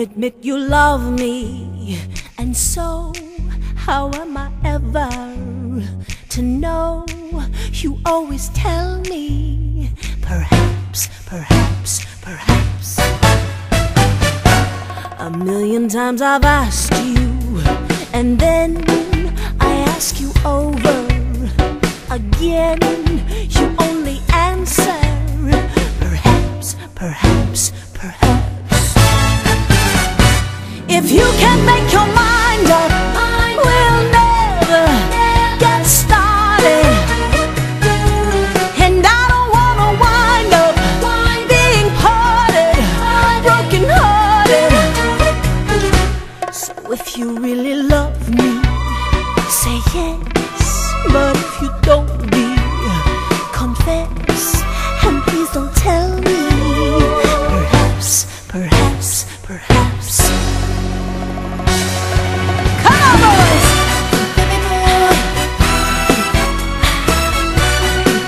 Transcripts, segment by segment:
admit you love me, and so how am I ever to know? You always tell me, perhaps, perhaps, perhaps. A million times I've asked you, and then I ask you over again. You only answer, perhaps, perhaps, perhaps. If you can't make your mind up, we'll never get started. And I don't wanna wind up being parted, broken hearted. So if you really love me, say yes. But if you don't, confess. And please don't tell me, perhaps, perhaps, perhaps. Come on, boys! Baby boy.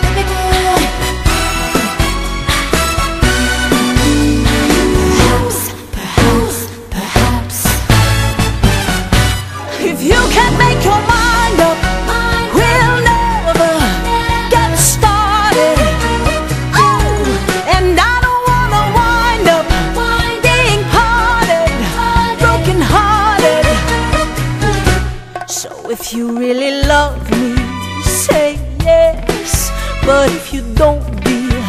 Baby boy. Perhaps, perhaps, perhaps. If you can't make your mind up, we'll never get started. And I don't wanna wind up being parted, broken hearted. So if you really love me, say yes. But if you don't, dear,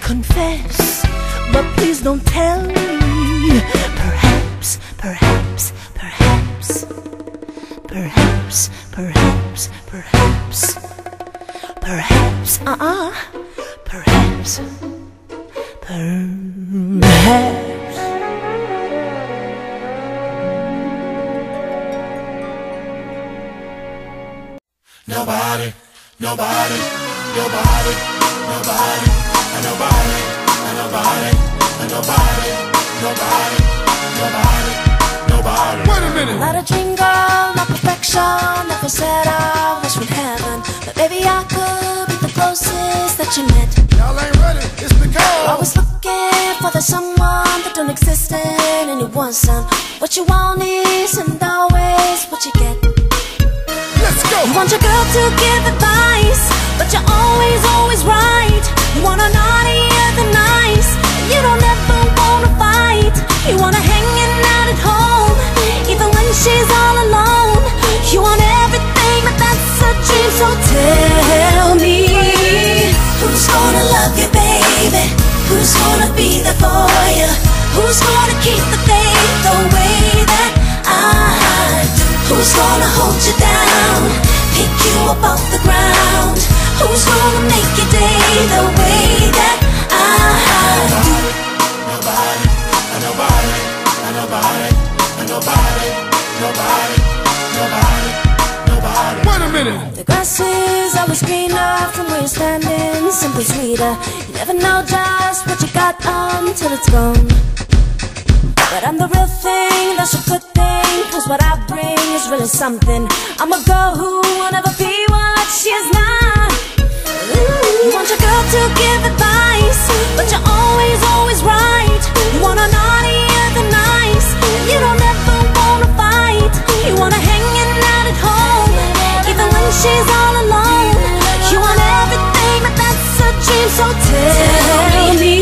confess. But please don't tell me, perhaps, perhaps, perhaps. Perhaps, perhaps, perhaps. Perhaps, perhaps, perhaps. Nobody, nobody, nobody, nobody, nobody, nobody, nobody, nobody, nobody, nobody. Wait a minute. Not a dream girl, not perfection. Never said I was from heaven, but maybe I could be the closest that you met. Y'all ain't ready, it's because Always looking for the someone that don't exist in anyone's son. What you want isn't always what you get. let's go. You want your girl to give advice, but you're always, always right. You want her naughtier than nice, and you don't ever wanna fight. You want her hanging out at home, even when she's all alone. You want everything, but that's a dream. So tell me, who's gonna love you, baby? Who's gonna be there for you? Who's gonna keep the faith the way that I do? Who's gonna hold you down, pick you up off the ground? Who's gonna make your day the way that I do? Nobody, nobody, nobody, nobody, nobody, nobody, nobody. Wait a minute. The grass is always greener from where you're standing, simply sweeter. You never know just what you got until it's gone. But I'm the real thing, that's a good thing, 'cause what I bring is really something. I'm a girl who will never be what she is not. You want your girl to give advice, but you're always, always right. You want her naughtier than nice, and you don't ever wanna fight. You want her hanging out at home, even when she's all alone. You want everything, but that's a dream. So tell me,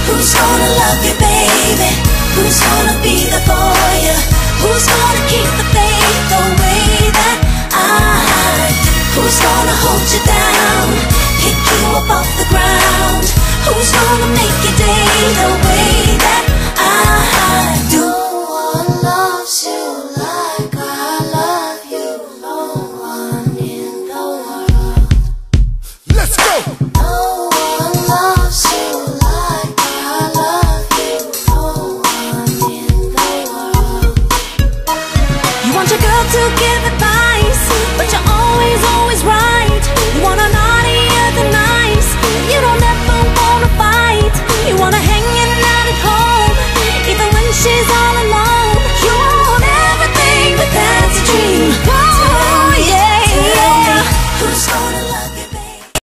who's gonna love you, baby? Who's gonna be there for you? Who's gonna keep the faith the way that I do? Who's gonna hold you down, pick you up off the ground? Who's gonna make your day the way that